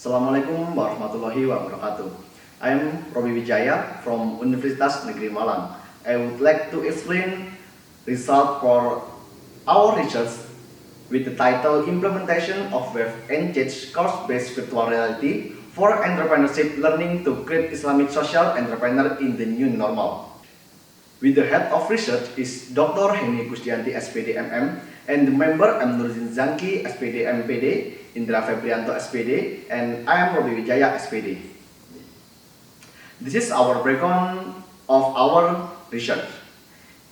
Assalamualaikum warahmatullahi wabarakatuh. I am Robi Wijaya from Universitas Negeri Malang. I would like to explain result for our research with the title Implementation of Web Engaged Course-Based Virtual Reality for Entrepreneurship Learning to Create Islamic Social Entrepreneur in the New Normal. With the head of research is Dr. Heny Kusdiyanti SPD MM and the member I'm Kusdiyanti SPD MPD, Indra Febrianto SPD, and I am Robi Wijaya SPD. This is our background of our research.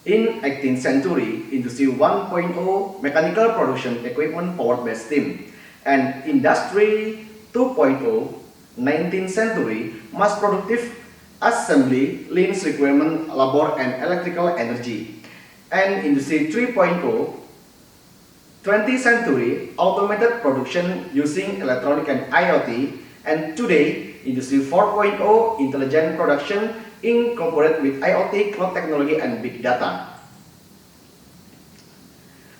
In 18th century, Industry 1.0 mechanical production equipment powered by steam, and Industry 2.0 19th century mass productive assembly lines requirement labor and electrical energy, and Industry 3.0 20th century automated production using electronic and IoT, and today Industry 4.0 intelligent production incorporated with IoT, cloud technology, and big data.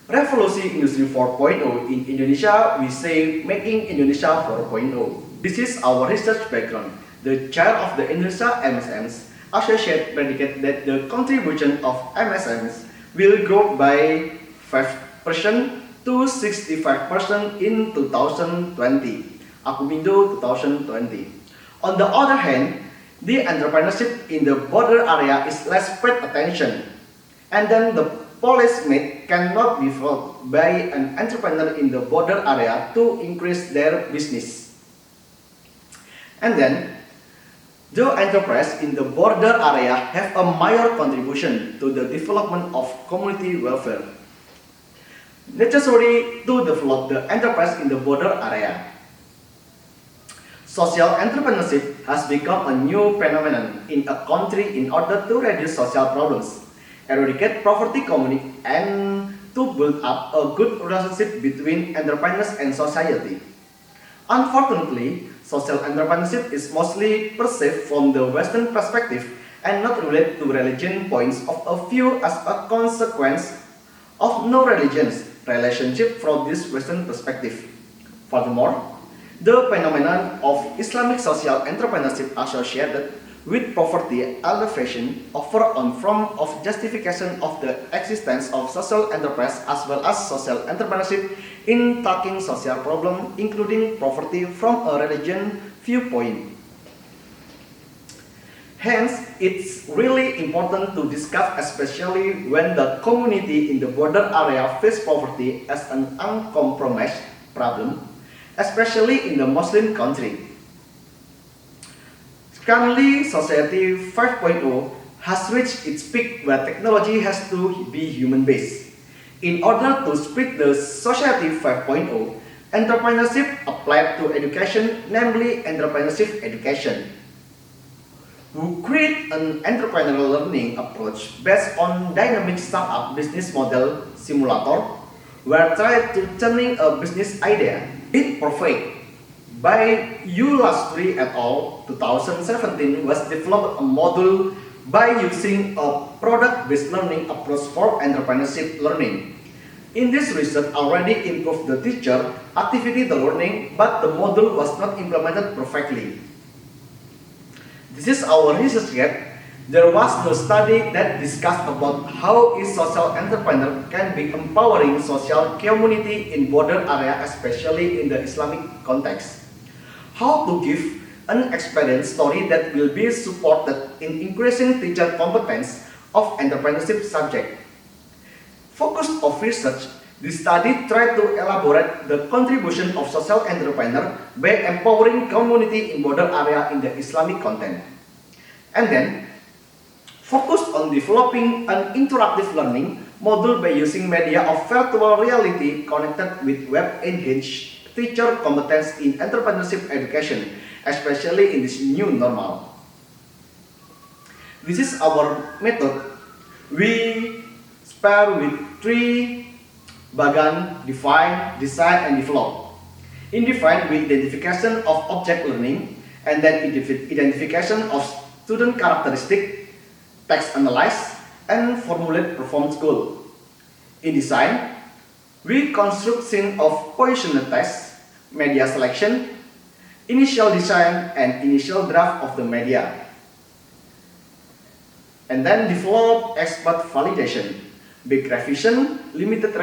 Revolusi Industry 4.0 in Indonesia, we say making Indonesia 4.0. This is our research background. The chair of the Indonesia MSMs Associate predicted that the contribution of MSMs will grow by 5% to 65% in 2020, Akumindo 2020. On the other hand, the entrepreneurship in the border area is less paid attention, and then the policy made cannot be followed by an entrepreneur in the border area to increase their business. And then, the enterprise in the border area have a major contribution to the development of community welfare. Necessary to develop the enterprise in the border area. Social entrepreneurship has become a new phenomenon in a country in order to reduce social problems, eradicate poverty community, and to build up a good relationship between entrepreneurs and society. Unfortunately, social entrepreneurship is mostly perceived from the Western perspective and not related to religion points of a few as a consequence of no religions relationship from this Western perspective. Furthermore, the phenomenon of Islamic social entrepreneurship associated with poverty elevation offer on form of justification of the existence of social enterprise as well as social entrepreneurship in tackling social problems including poverty from a religion viewpoint. Hence, it's really important to discuss, especially when the community in the border area face poverty as an uncompromised problem, especially in the Muslim country. Currently, Society 5.0 has reached its peak where technology has to be human-based. In order to speed the Society 5.0, entrepreneurship applied to education, namely entrepreneurship education, who create an entrepreneurial learning approach based on dynamic startup business model simulator, where try to turning a business idea in perfect. By Ulastri et al. 2017 was developed a module by using a product-based learning approach for entrepreneurship learning. In this research already improved the teacher activity the learning, but the module was not implemented perfectly. This is our research gap. There was no study that discussed about how a social entrepreneur can be empowering social community in border area, especially in the Islamic context. How to give an experience story that will be supported in increasing teacher competence of entrepreneurship subject. Focus of research, the study tried to elaborate the contribution of social entrepreneur by empowering community in border area in the Islamic content. And then, focus on developing an interactive learning module by using media of virtual reality connected with web-engaged teacher competence in entrepreneurship education, especially in this new normal. This is our method. We pair with three bagan: define, design, and develop. In define, we identification of object learning, and then identification of student characteristic, text analyze, and formulate performance goal. In design, we construct scene of positional tests, media selection, initial design and initial draft of the media, and then develop expert validation, big revision, limited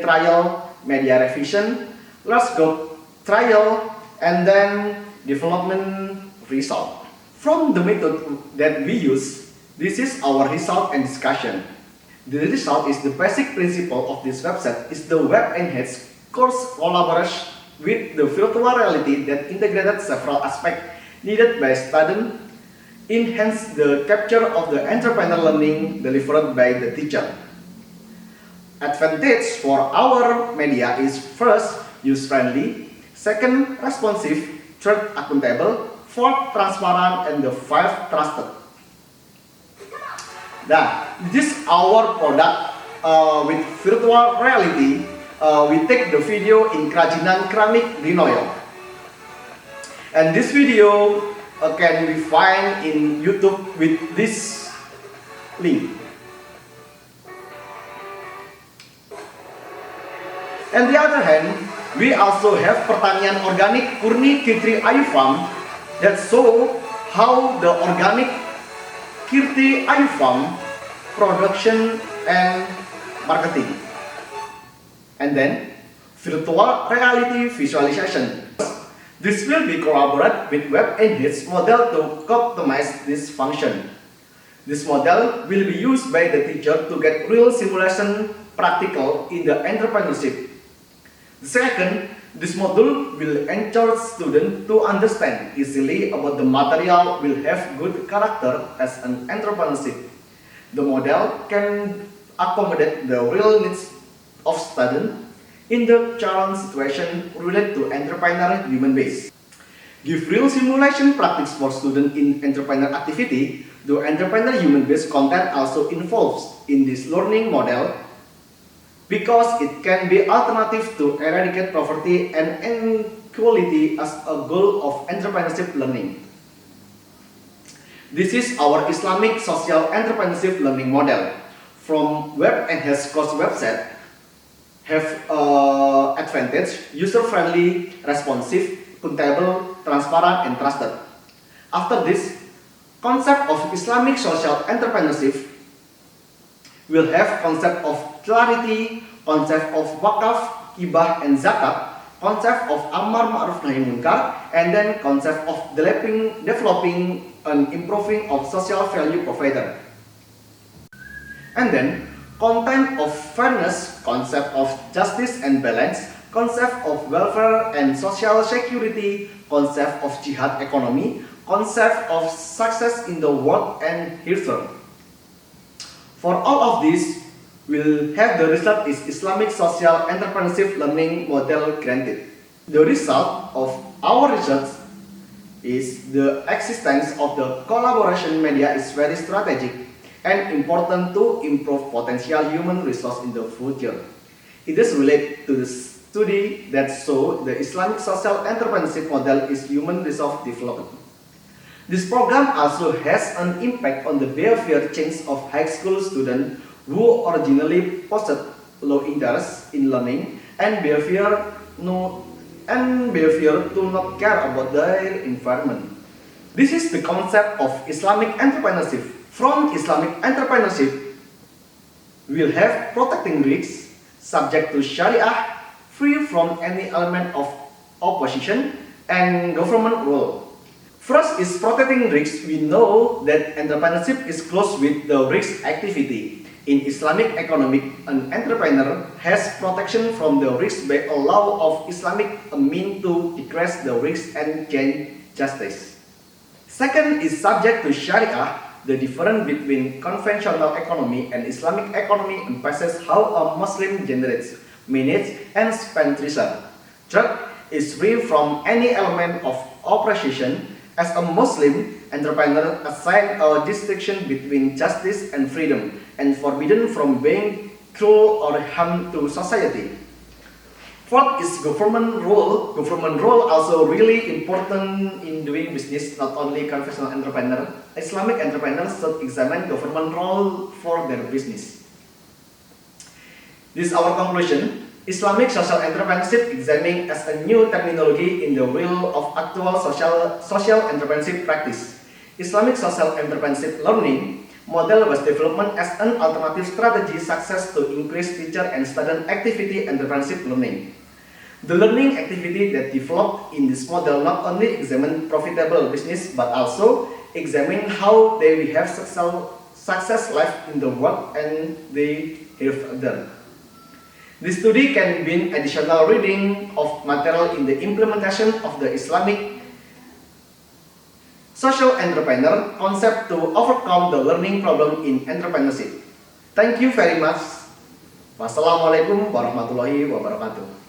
trial, media revision, large scope trial, and then development result. From the method that we use, this is our result and discussion. The result is the basic principle of this website is the web-enhanced course collaboration with the virtual reality that integrated several aspects needed by students, enhance the capture of the entrepreneur learning delivered by the teacher. Advantage for our media is first, user-friendly, second, responsive, third, accountable, fourth, transparent, and the fifth, trusted. Nah, this is our product with virtual reality. We take the video in Kerajinan Keramik di Noyo. And this video can be found in YouTube with this link. On the other hand, we also have pertanian organik Kurni Kirti Ayu Farm that show how the organic Kirti Ayu Farm production and marketing. And then virtual reality visualization. This will be collaborated with web-enhanced model to optimize this function. This model will be used by the teacher to get real simulation practical in the entrepreneurship. The second, this module will ensure students to understand easily about the material will have good character as an entrepreneurship. The model can accommodate the real needs of students in the challenge situation related to entrepreneur human base. Give real simulation practice for students in entrepreneur activity. The entrepreneur human base content also involves in this learning model because it can be alternative to eradicate poverty and inequality as a goal of entrepreneurship learning. This is our Islamic social entrepreneurship learning model. From web-enhanced course website have advantage, user-friendly, responsive, accountable, transparent, and trusted. After this, concept of Islamic social entrepreneurship will have concept of clarity, concept of wakaf, hibah, and zakat, concept of amar ma'ruf nahi munkar, and then concept of developing and improving of social value provider. And then content of fairness, concept of justice and balance, concept of welfare and social security, concept of jihad economy, concept of success in the world and hereafter. For all of this, we'll have the result is Islamic social entrepreneurship learning model granted. The result of our research is the existence of the collaboration media is very strategic and important to improve potential human resource in the future. It is related to the study that show the Islamic social entrepreneurship model is human resource development. This program also has an impact on the behavior change of high school students who originally posted low interest in learning and behavior to not care about their environment. This is the concept of Islamic entrepreneurship. From Islamic entrepreneurship, we'll have protecting risks, subject to Sharia, free from any element of opposition and government rule. First is protecting risks. We know that entrepreneurship is close with the risk activity. In Islamic economic, an entrepreneur has protection from the risk by a law of Islamic a mean to decrease the risk and gain justice. Second is subject to Sharia. The difference between conventional economy and Islamic economy emphasizes how a Muslim generates, manages, and spends resources. Third is free from any element of oppression. As a Muslim, entrepreneur assign a distinction between justice and freedom, and forbidden from being cruel or harm to society. Fourth is government role. Government role also really important in doing business, not only conventional entrepreneur. Islamic entrepreneurs should examine government role for their business. This is our conclusion. Islamic social entrepreneurship examining as a new terminology in the realm of actual social entrepreneurship practice. Islamic social entrepreneurship learning model was developed as an alternative strategy success to increase teacher and student activity entrepreneurship learning. The learning activity that developed in this model not only examine profitable business but also examine how they have success life in the world and they have done. This study can be additional reading of material in the implementation of the Islamic social entrepreneur concept to overcome the learning problem in entrepreneurship. Thank you very much. Wassalamualaikum warahmatullahi wabarakatuh.